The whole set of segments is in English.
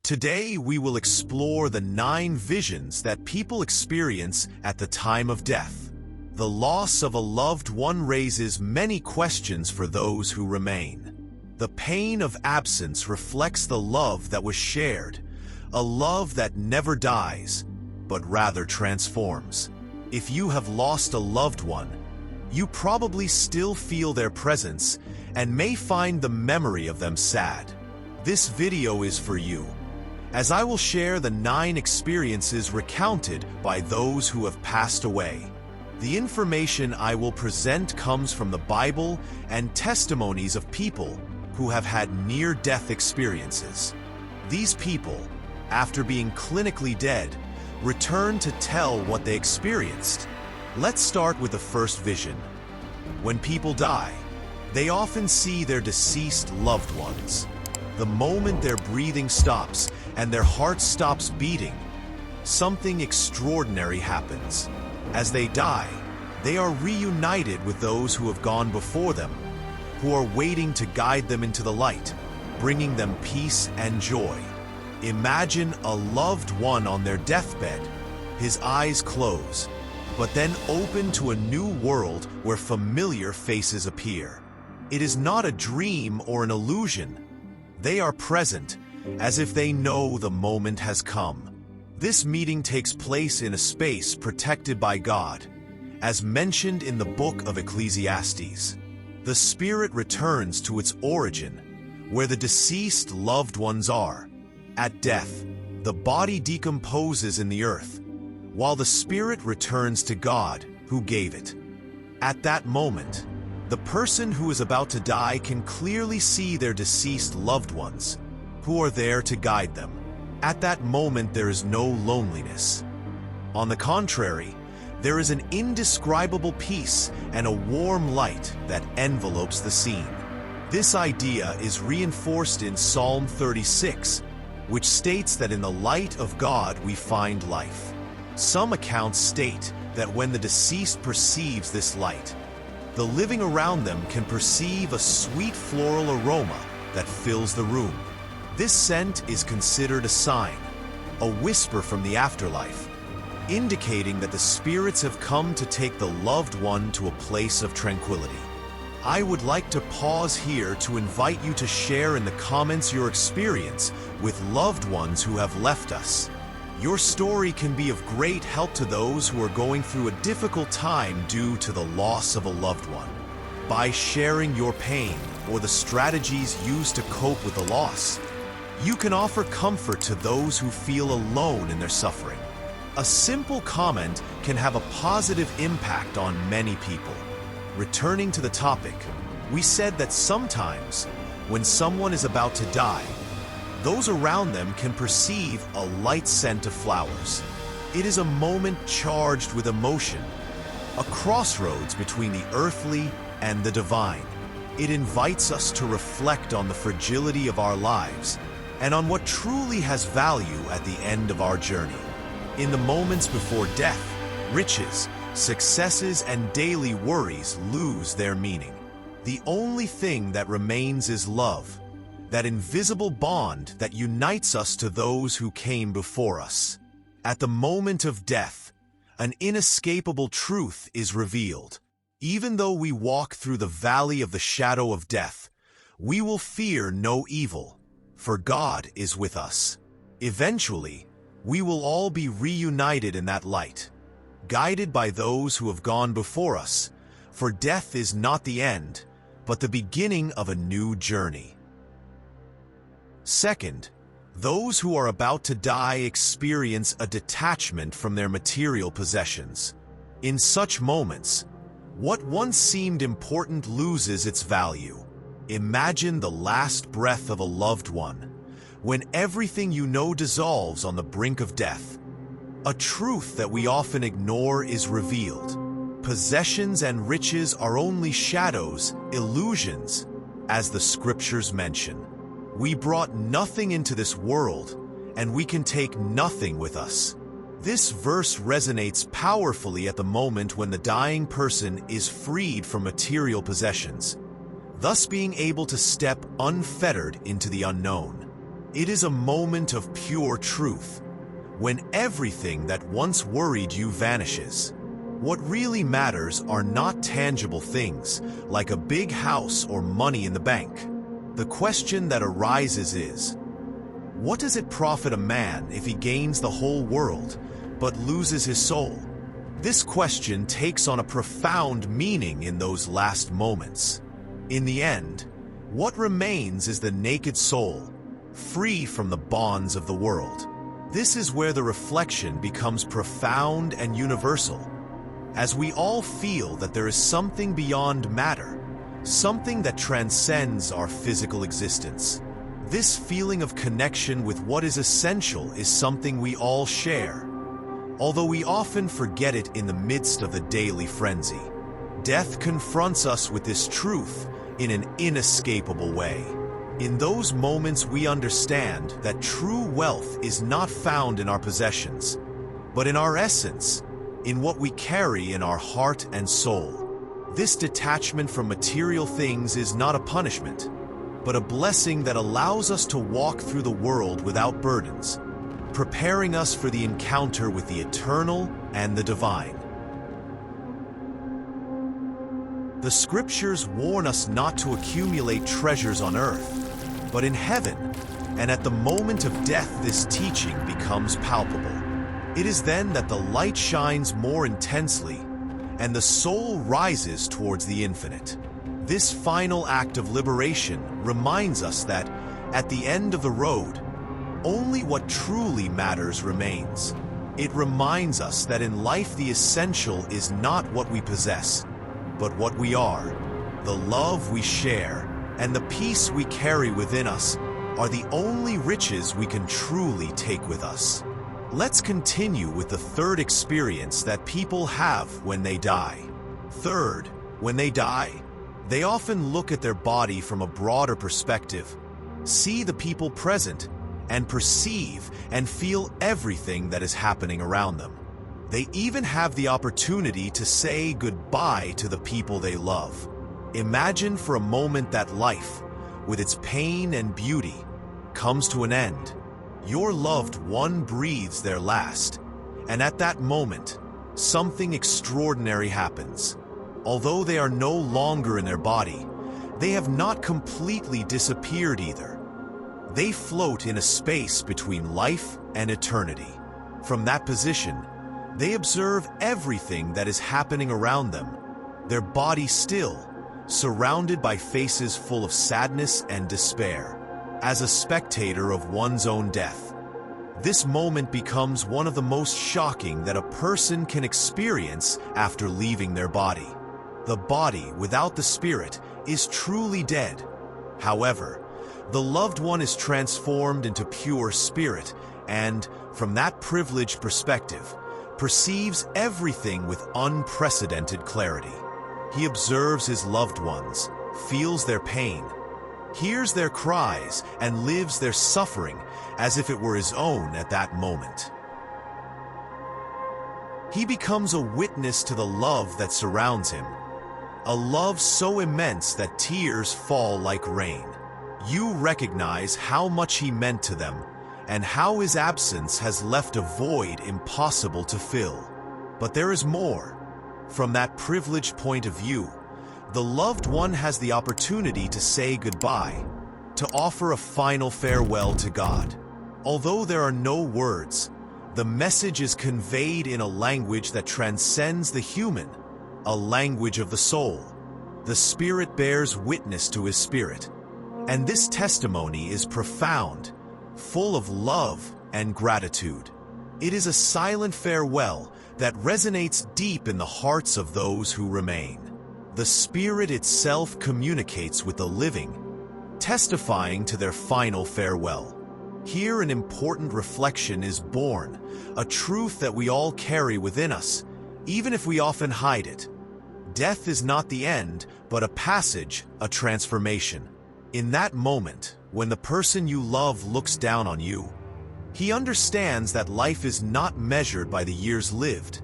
Today, we will explore the 9 visions that people experience at the time of death. The loss of a loved one raises many questions for those who remain. The pain of absence reflects the love that was shared, a love that never dies, but rather transforms. If you have lost a loved one, you probably still feel their presence and may find the memory of them sad. This video is for you, as I will share the 9 experiences recounted by those who have passed away. The information I will present comes from the Bible and testimonies of people who have had near-death experiences. These people, after being clinically dead, return to tell what they experienced. Let's start with the first vision. When people die, they often see their deceased loved ones. The moment their breathing stops and their heart stops beating, something extraordinary happens. As they die, they are reunited with those who have gone before them, who are waiting to guide them into the light, bringing them peace and joy. Imagine a loved one on their deathbed, his eyes close, but then open to a new world where familiar faces appear. It is not a dream or an illusion. They are present, as if they know the moment has come. This meeting takes place in a space protected by God, as mentioned in the book of Ecclesiastes. The spirit returns to its origin, where the deceased loved ones are. At death, the body decomposes in the earth, while the spirit returns to God, who gave it. At that moment, the person who is about to die can clearly see their deceased loved ones, who are there to guide them. At that moment, there is no loneliness. On the contrary, there is an indescribable peace and a warm light that envelopes the scene. This idea is reinforced in Psalm 36, which states that in the light of God we find life. Some accounts state that when the deceased perceives this light, the living around them can perceive a sweet floral aroma that fills the room. This scent is considered a sign, a whisper from the afterlife, indicating that the spirits have come to take the loved one to a place of tranquility. I would like to pause here to invite you to share in the comments your experience with loved ones who have left us. Your story can be of great help to those who are going through a difficult time due to the loss of a loved one. By sharing your pain or the strategies used to cope with the loss, you can offer comfort to those who feel alone in their suffering. A simple comment can have a positive impact on many people. Returning to the topic, we said that sometimes, when someone is about to die, those around them can perceive a light scent of flowers. It is a moment charged with emotion, a crossroads between the earthly and the divine. It invites us to reflect on the fragility of our lives and on what truly has value at the end of our journey. In the moments before death, riches, successes, and daily worries lose their meaning. The only thing that remains is love, that invisible bond that unites us to those who came before us. At the moment of death, an inescapable truth is revealed. Even though we walk through the valley of the shadow of death, we will fear no evil, for God is with us. Eventually, we will all be reunited in that light, guided by those who have gone before us, for death is not the end, but the beginning of a new journey. Second, those who are about to die experience a detachment from their material possessions. In such moments, what once seemed important loses its value. Imagine the last breath of a loved one, when everything you know dissolves on the brink of death. A truth that we often ignore is revealed. Possessions and riches are only shadows, illusions, as the scriptures mention. We brought nothing into this world, and we can take nothing with us. This verse resonates powerfully at the moment when the dying person is freed from material possessions, thus being able to step unfettered into the unknown. It is a moment of pure truth, when everything that once worried you vanishes. What really matters are not tangible things, like a big house or money in the bank. The question that arises is, what does it profit a man if he gains the whole world, but loses his soul? This question takes on a profound meaning in those last moments. In the end, what remains is the naked soul, free from the bonds of the world. This is where the reflection becomes profound and universal, as we all feel that there is something beyond matter, something that transcends our physical existence. This feeling of connection with what is essential is something we all share, although we often forget it in the midst of the daily frenzy. Death confronts us with this truth in an inescapable way. In those moments we understand that true wealth is not found in our possessions, but in our essence, in what we carry in our heart and soul. This detachment from material things is not a punishment, but a blessing that allows us to walk through the world without burdens, preparing us for the encounter with the eternal and the divine. The scriptures warn us not to accumulate treasures on earth, but in heaven, and at the moment of death this teaching becomes palpable. It is then that the light shines more intensely, and the soul rises towards the infinite. This final act of liberation reminds us that, at the end of the road, only what truly matters remains. It reminds us that in life the essential is not what we possess, but what we are. The love we share and the peace we carry within us are the only riches we can truly take with us. Let's continue with the third experience that people have when they die. Third, when they die, they often look at their body from a broader perspective, see the people present, and perceive and feel everything that is happening around them. They even have the opportunity to say goodbye to the people they love. Imagine for a moment that life, with its pain and beauty, comes to an end. Your loved one breathes their last, and at that moment, something extraordinary happens. Although they are no longer in their body, they have not completely disappeared either. They float in a space between life and eternity. From that position, they observe everything that is happening around them, their body still, surrounded by faces full of sadness and despair. As a spectator of one's own death, this moment becomes one of the most shocking that a person can experience after leaving their body. The body without the spirit is truly dead. However, the loved one is transformed into pure spirit and, from that privileged perspective, perceives everything with unprecedented clarity. He observes his loved ones, feels their pain, hears their cries, and lives their suffering as if it were his own at that moment. He becomes a witness to the love that surrounds him, a love so immense that tears fall like rain. You recognize how much he meant to them, and how his absence has left a void impossible to fill. But there is more. From that privileged point of view, the loved one has the opportunity to say goodbye, to offer a final farewell to God. Although there are no words, the message is conveyed in a language that transcends the human, a language of the soul. The spirit bears witness to his spirit, and this testimony is profound, full of love and gratitude. It is a silent farewell that resonates deep in the hearts of those who remain. The spirit itself communicates with the living, testifying to their final farewell. Here an important reflection is born, a truth that we all carry within us, even if we often hide it. Death is not the end, but a passage, a transformation. In that moment, when the person you love looks down on you, he understands that life is not measured by the years lived,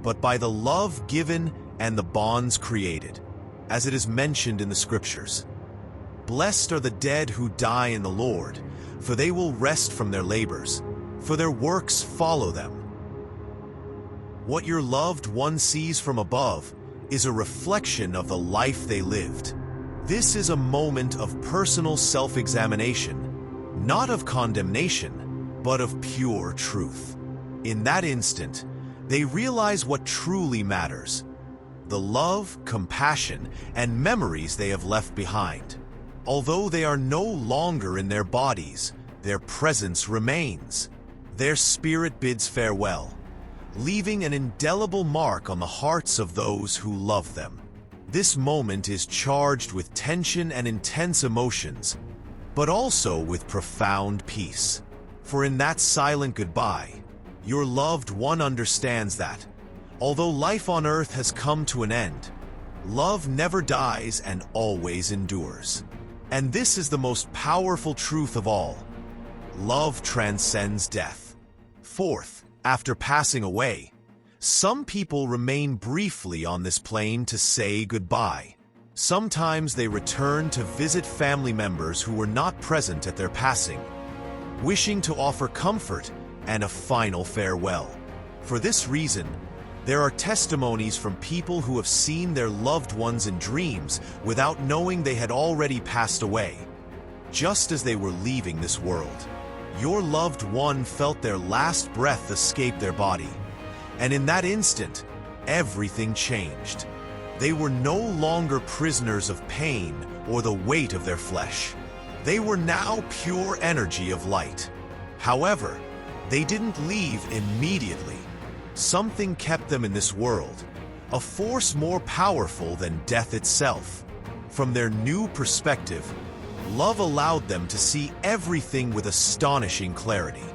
but by the love given and the bonds created, as it is mentioned in the scriptures. Blessed are the dead who die in the Lord, for they will rest from their labors, for their works follow them. What your loved one sees from above is a reflection of the life they lived. This is a moment of personal self-examination, not of condemnation, but of pure truth. In that instant, they realize what truly matters: the love, compassion, and memories they have left behind. Although they are no longer in their bodies, their presence remains. Their spirit bids farewell, leaving an indelible mark on the hearts of those who love them. This moment is charged with tension and intense emotions, but also with profound peace. For in that silent goodbye, your loved one understands that, although life on earth has come to an end, love never dies and always endures. And this is the most powerful truth of all: love transcends death. Fourth, after passing away, some people remain briefly on this plane to say goodbye. Sometimes they return to visit family members who were not present at their passing, wishing to offer comfort and a final farewell. For this reason, there are testimonies from people who have seen their loved ones in dreams without knowing they had already passed away, just as they were leaving this world. Your loved one felt their last breath escape their body, and in that instant, everything changed. They were no longer prisoners of pain or the weight of their flesh. They were now pure energy of light. However, they didn't leave immediately. Something kept them in this world, a force more powerful than death itself. From their new perspective, love allowed them to see everything with astonishing clarity.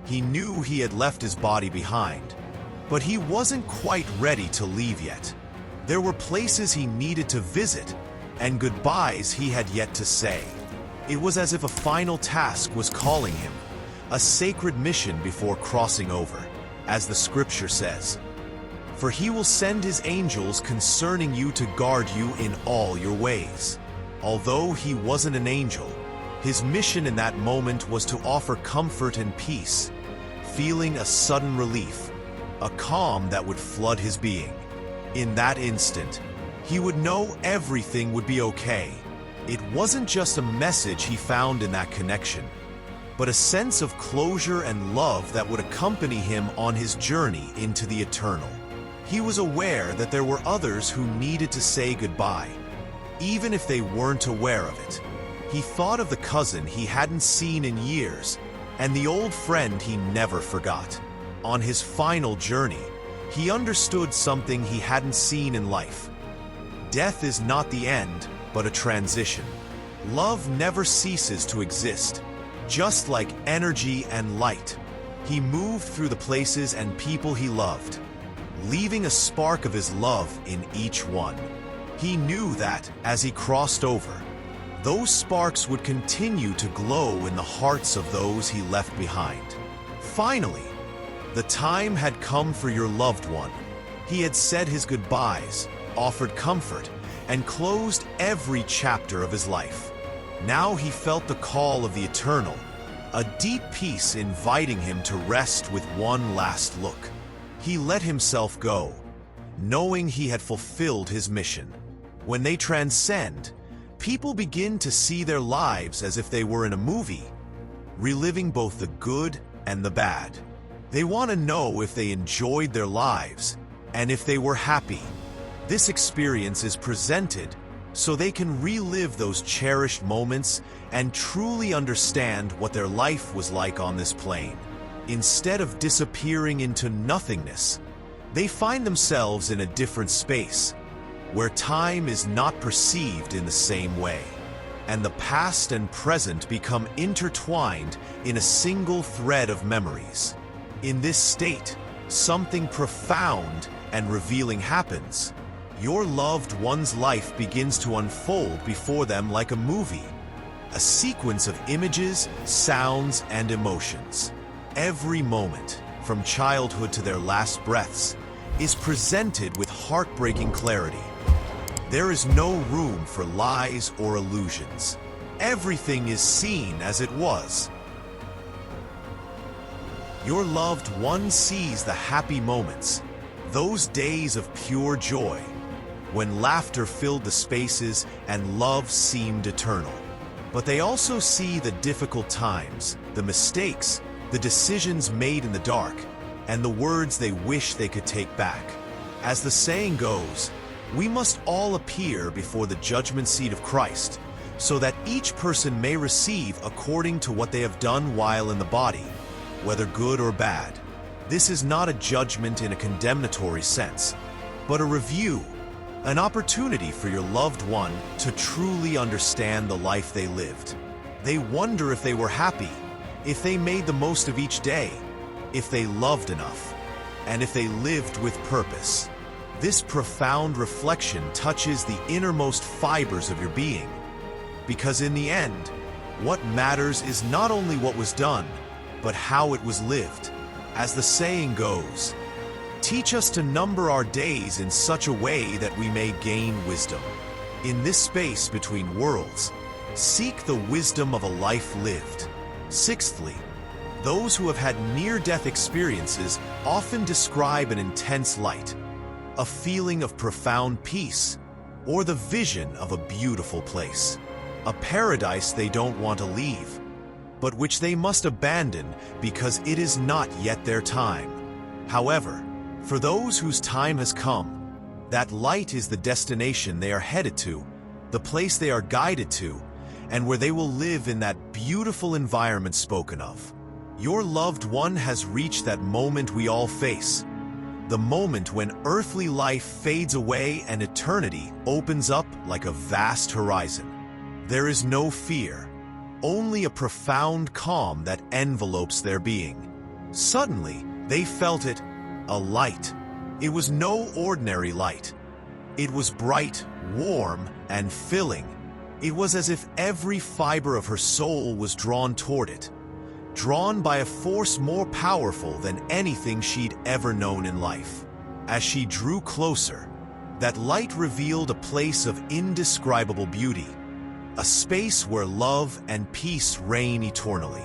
He knew he had left his body behind, but he wasn't quite ready to leave yet. There were places he needed to visit and goodbyes he had yet to say. It was as if a final task was calling him, a sacred mission before crossing over, as the scripture says. For he will send his angels concerning you to guard you in all your ways. Although he wasn't an angel, his mission in that moment was to offer comfort and peace, feeling a sudden relief, a calm that would flood his being. In that instant, he would know everything would be okay. It wasn't just a message he found in that connection, but a sense of closure and love that would accompany him on his journey into the eternal. He was aware that there were others who needed to say goodbye, even if they weren't aware of it. He thought of the cousin he hadn't seen in years, and the old friend he never forgot. On his final journey, he understood something he hadn't seen in life. Death is not the end, but a transition. Love never ceases to exist. Just like energy and light, he moved through the places and people he loved, leaving a spark of his love in each one. He knew that, as he crossed over, those sparks would continue to glow in the hearts of those he left behind. Finally, the time had come for your loved one. He had said his goodbyes, offered comfort, and closed every chapter of his life. Now he felt the call of the eternal, a deep peace inviting him to rest with one last look. He let himself go, knowing he had fulfilled his mission. When they transcend, people begin to see their lives as if they were in a movie, reliving both the good and the bad. They want to know if they enjoyed their lives and if they were happy. This experience is presented so they can relive those cherished moments and truly understand what their life was like on this plane. Instead of disappearing into nothingness, they find themselves in a different space, where time is not perceived in the same way, and the past and present become intertwined in a single thread of memories. In this state, something profound and revealing happens. Your loved one's life begins to unfold before them like a movie, a sequence of images, sounds, and emotions. Every moment, from childhood to their last breaths, is presented with heartbreaking clarity. There is no room for lies or illusions. everything is seen as it was. Your loved one sees the happy moments, those days of pure joy, when laughter filled the spaces and love seemed eternal. But they also see the difficult times, the mistakes, the decisions made in the dark, and the words they wish they could take back. As the saying goes, we must all appear before the judgment seat of Christ, so that each person may receive according to what they have done while in the body, whether good or bad. This is not a judgment in a condemnatory sense, but a review, an opportunity for your loved one to truly understand the life they lived. They wonder if they were happy, if they made the most of each day, if they loved enough, and if they lived with purpose. This profound reflection touches the innermost fibers of your being, because in the end, what matters is not only what was done, but how it was lived. As the saying goes, teach us to number our days in such a way that we may gain wisdom. In this space between worlds, seek the wisdom of a life lived. Sixthly, those who have had near-death experiences often describe an intense light, a feeling of profound peace, or the vision of a beautiful place, a paradise they don't want to leave, but which they must abandon because it is not yet their time. However, for those whose time has come, that light is the destination they are headed to, the place they are guided to, and where they will live in that beautiful environment spoken of. Your loved one has reached that moment we all face, the moment when earthly life fades away and eternity opens up like a vast horizon. There is no fear, only a profound calm that envelopes their being. Suddenly, they felt it, a light. It was no ordinary light. It was bright, warm, and filling. It was as if every fiber of her soul was drawn toward it, drawn by a force more powerful than anything she'd ever known in life. As she drew closer, that light revealed a place of indescribable beauty, a space where love and peace reign eternally.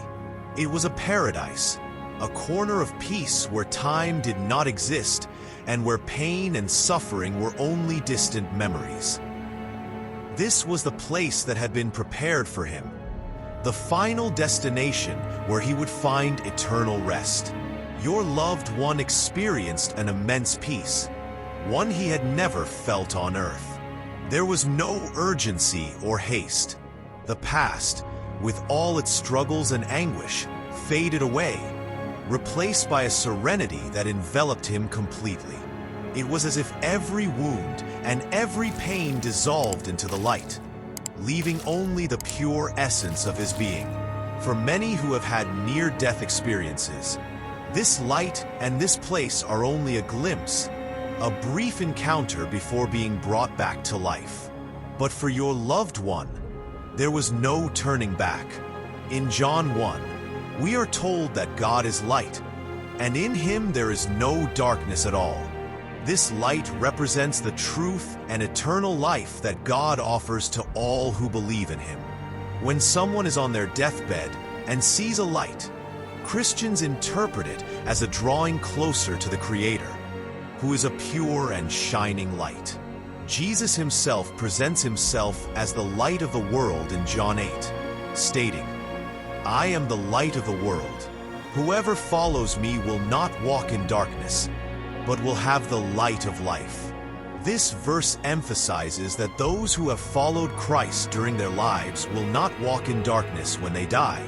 It was a paradise, a corner of peace where time did not exist and where pain and suffering were only distant memories. This was the place that had been prepared for him, the final destination where he would find eternal rest. Your loved one experienced an immense peace, one he had never felt on earth. There was no urgency or haste. The past, with all its struggles and anguish, faded away, replaced by a serenity that enveloped him completely. It was as if every wound and every pain dissolved into the light, leaving only the pure essence of his being. For many who have had near-death experiences, this light and this place are only a glimpse, a brief encounter before being brought back to life. But for your loved one, there was no turning back. In John 1, we are told that God is light, and in him there is no darkness at all. This light represents the truth and eternal life that God offers to all who believe in him. When someone is on their deathbed and sees a light, Christians interpret it as a drawing closer to the Creator, who is a pure and shining light. Jesus himself presents himself as the light of the world in John 8, stating, "I am the light of the world. Whoever follows me will not walk in darkness, but will have the light of life." This verse emphasizes that those who have followed Christ during their lives will not walk in darkness when they die,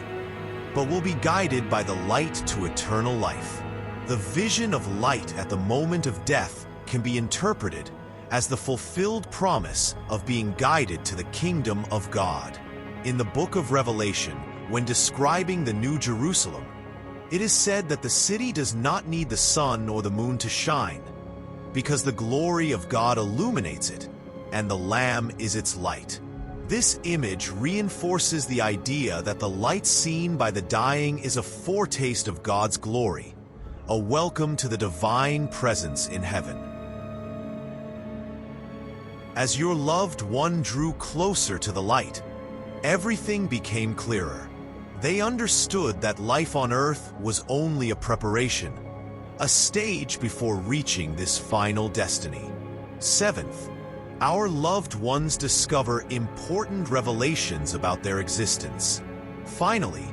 but will be guided by the light to eternal life. The vision of light at the moment of death can be interpreted as the fulfilled promise of being guided to the kingdom of God. In the book of Revelation, when describing the New Jerusalem, it is said that the city does not need the sun or the moon to shine, because the glory of God illuminates it, and the Lamb is its light. This image reinforces the idea that the light seen by the dying is a foretaste of God's glory, a welcome to the divine presence in heaven. As your loved one drew closer to the light, everything became clearer. They understood that life on Earth was only a preparation, a stage before reaching this final destiny. Seventh, our loved ones discover important revelations about their existence. Finally,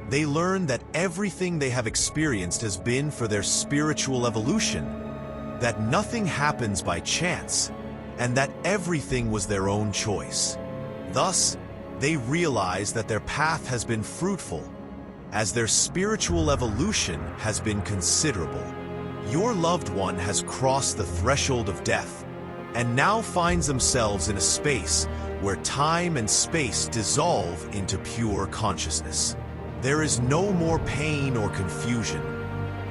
they learn that everything they have experienced has been for their spiritual evolution, that nothing happens by chance, and that everything was their own choice. Thus, they realize that their path has been fruitful, as their spiritual evolution has been considerable. Your loved one has crossed the threshold of death, and now finds themselves in a space where time and space dissolve into pure consciousness. There is no more pain or confusion,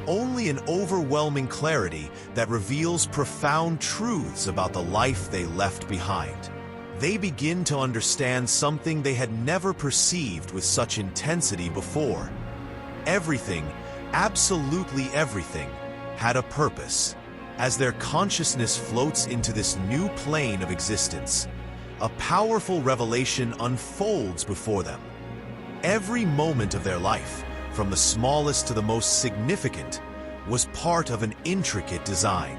only an overwhelming clarity that reveals profound truths about the life they left behind. They begin to understand something they had never perceived with such intensity before. Everything, absolutely everything, had a purpose. As their consciousness floats into this new plane of existence, a powerful revelation unfolds before them. Every moment of their life, from the smallest to the most significant, was part of an intricate design.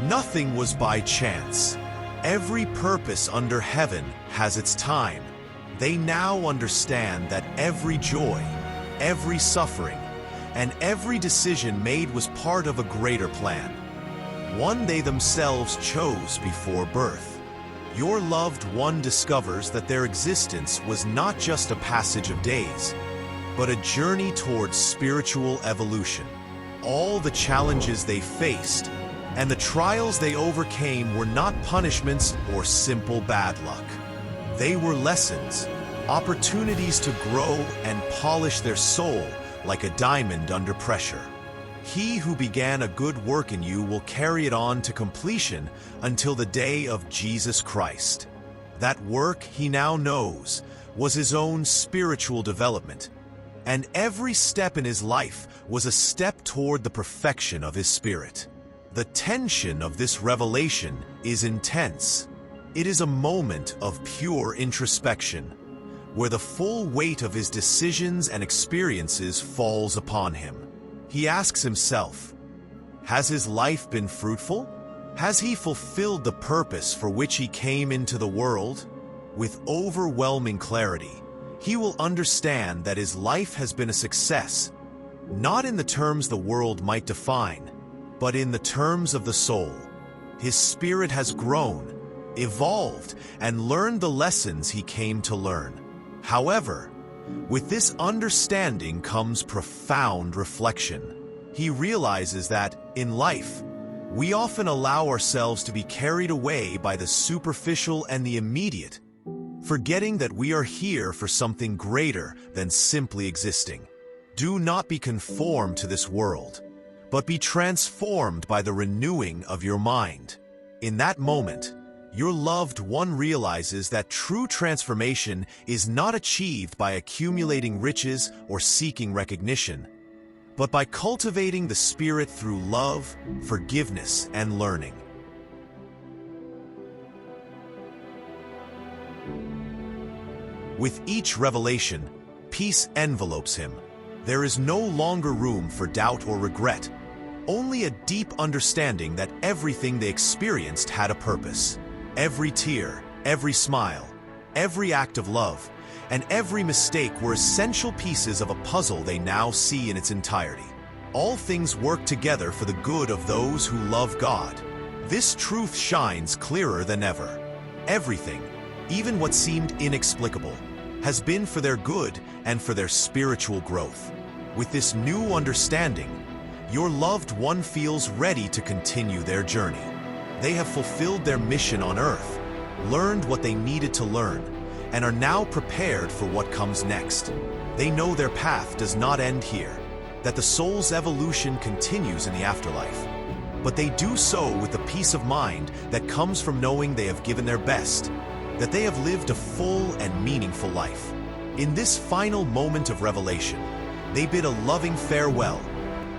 Nothing was by chance. Every purpose under heaven has its time. They now understand that every joy, every suffering, and every decision made was part of a greater plan, one they themselves chose before birth. Your loved one discovers that their existence was not just a passage of days, but a journey towards spiritual evolution. All the challenges they faced and the trials they overcame were not punishments or simple bad luck. They were lessons, opportunities to grow and polish their soul like a diamond under pressure. He who began a good work in you will carry it on to completion until the day of Jesus Christ. That work, he now knows, was his own spiritual development, and every step in his life was a step toward the perfection of his spirit. The tension of this revelation is intense. It is a moment of pure introspection, where the full weight of his decisions and experiences falls upon him. He asks himself, has his life been fruitful? Has he fulfilled the purpose for which he came into the world? With overwhelming clarity, he will understand that his life has been a success, not in the terms the world might define, but in the terms of the soul. His spirit has grown, evolved, and learned the lessons he came to learn. However, with this understanding comes profound reflection. He realizes that, in life, we often allow ourselves to be carried away by the superficial and the immediate, forgetting that we are here for something greater than simply existing. Do not be conformed to this world, but be transformed by the renewing of your mind. In that moment, your loved one realizes that true transformation is not achieved by accumulating riches or seeking recognition, but by cultivating the spirit through love, forgiveness, and learning. With each revelation, peace envelopes him. There is no longer room for doubt or regret, only a deep understanding that everything they experienced had a purpose. Every tear, every smile, every act of love, and every mistake were essential pieces of a puzzle they now see in its entirety. All things work together for the good of those who love God. This truth shines clearer than ever. Everything, even what seemed inexplicable, has been for their good and for their spiritual growth. With this new understanding, your loved one feels ready to continue their journey. They have fulfilled their mission on Earth, learned what they needed to learn, and are now prepared for what comes next. They know their path does not end here, that the soul's evolution continues in the afterlife. But they do so with the peace of mind that comes from knowing they have given their best, that they have lived a full and meaningful life. In this final moment of revelation, they bid a loving farewell,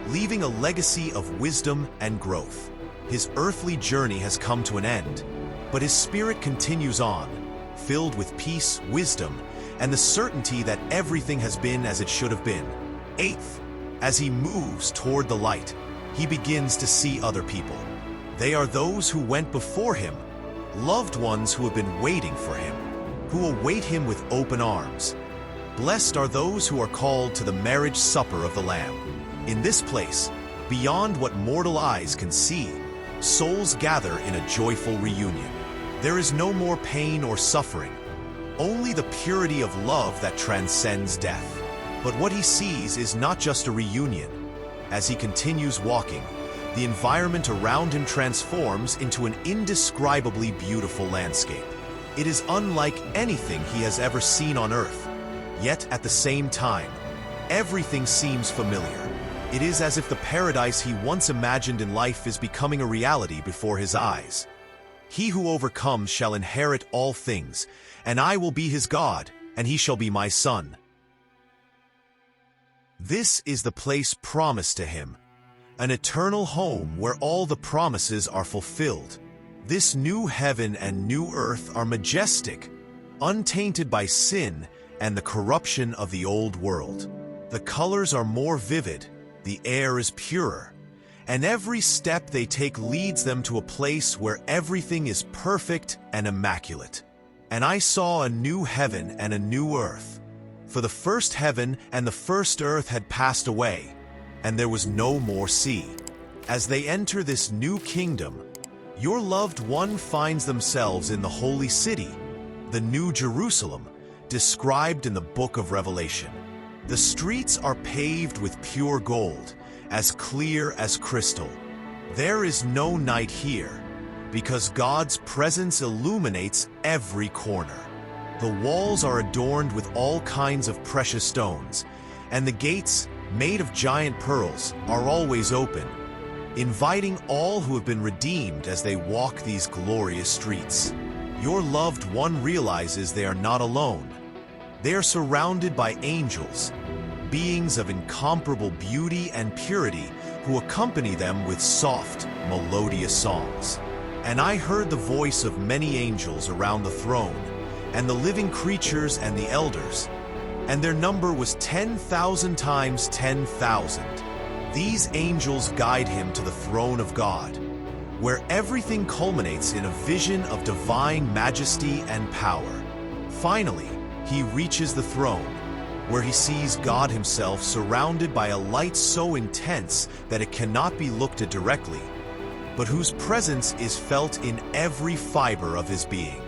leaving a legacy of wisdom and growth. His earthly journey has come to an end, but his spirit continues on, filled with peace, wisdom, and the certainty that everything has been as it should have been. Eighth, as he moves toward the light, he begins to see other people. They are those who went before him, loved ones who have been waiting for him, who await him with open arms. Blessed are those who are called to the marriage supper of the Lamb. In this place, beyond what mortal eyes can see, souls gather in a joyful reunion. There is no more pain or suffering, only the purity of love that transcends death. But what he sees is not just a reunion. As he continues walking, the environment around him transforms into an indescribably beautiful landscape. It is unlike anything he has ever seen on earth. Yet at the same time, everything seems familiar. It is as if the paradise he once imagined in life is becoming a reality before his eyes. He who overcomes shall inherit all things, and I will be his God, and he shall be my son. This is the place promised to him, an eternal home where all the promises are fulfilled. This new heaven and new earth are majestic, untainted by sin and the corruption of the old world. The colors are more vivid, the air is purer, and every step they take leads them to a place where everything is perfect and immaculate. And I saw a new heaven and a new earth. For the first heaven and the first earth had passed away, and there was no more sea. As they enter this new kingdom, your loved one finds themselves in the holy city, the New Jerusalem, described in the book of Revelation. The streets are paved with pure gold, as clear as crystal. There is no night here, because God's presence illuminates every corner. The walls are adorned with all kinds of precious stones, and the gates, made of giant pearls, are always open, inviting all who have been redeemed as they walk these glorious streets. Your loved one realizes they are not alone. They are surrounded by angels, beings of incomparable beauty and purity who accompany them with soft, melodious songs. And I heard the voice of many angels around the throne, and the living creatures and the elders, and their number was 10,000 times 10,000. These angels guide him to the throne of God, where everything culminates in a vision of divine majesty and power. Finally, he reaches the throne, where he sees God himself surrounded by a light so intense that it cannot be looked at directly, but whose presence is felt in every fiber of his being.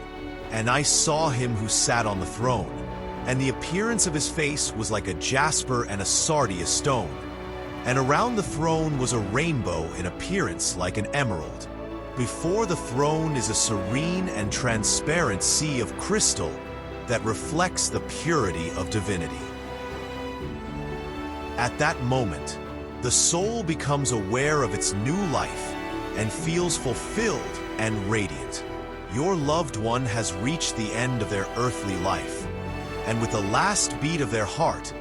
And I saw him who sat on the throne, and the appearance of his face was like a jasper and a sardius stone. And around the throne was a rainbow in appearance like an emerald. Before the throne is a serene and transparent sea of crystal that reflects the purity of divinity. At that moment, the soul becomes aware of its new life and feels fulfilled and radiant. Your loved one has reached the end of their earthly life, and with the last beat of their heart,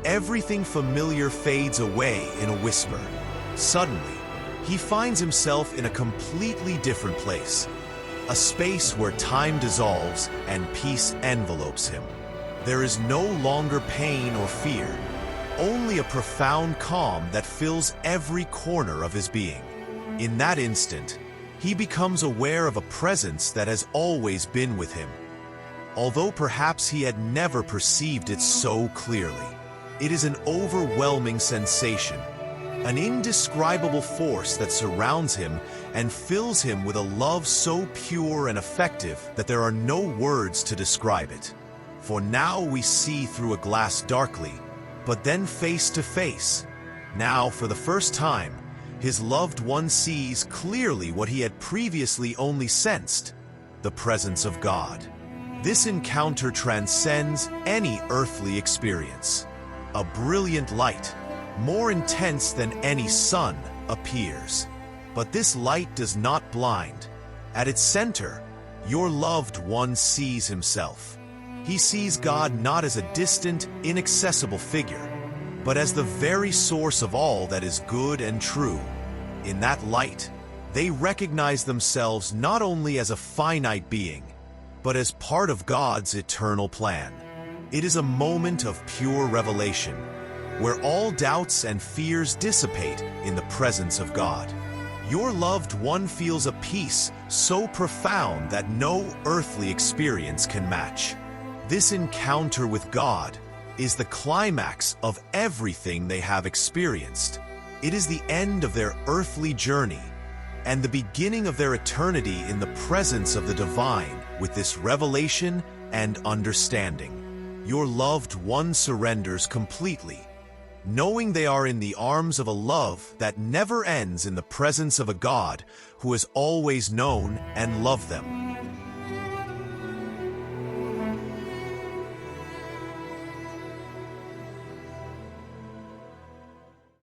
everything familiar fades away in a whisper. Suddenly, he finds himself in a completely different place, a space where time dissolves and peace envelopes him. There is no longer pain or fear, only a profound calm that fills every corner of his being. In that instant, he becomes aware of a presence that has always been with him, although perhaps he had never perceived it so clearly. It is an overwhelming sensation, an indescribable force that surrounds him and fills him with a love so pure and effective that there are no words to describe it. For now we see through a glass darkly, but then face to face. Now, for the first time, his loved one sees clearly what he had previously only sensed: the presence of God. This encounter transcends any earthly experience. A brilliant light, more intense than any sun, appears. But this light does not blind. At its center, your loved one sees himself. He sees God not as a distant, inaccessible figure, but as the very source of all that is good and true. In that light, they recognize themselves not only as a finite being, but as part of God's eternal plan. It is a moment of pure revelation, where all doubts and fears dissipate in the presence of God. Your loved one feels a peace so profound that no earthly experience can match. This encounter with God is the climax of everything they have experienced. It is the end of their earthly journey and the beginning of their eternity in the presence of the divine with this revelation and understanding. Your loved one surrenders completely, knowing they are in the arms of a love that never ends in the presence of a God who has always known and loved them.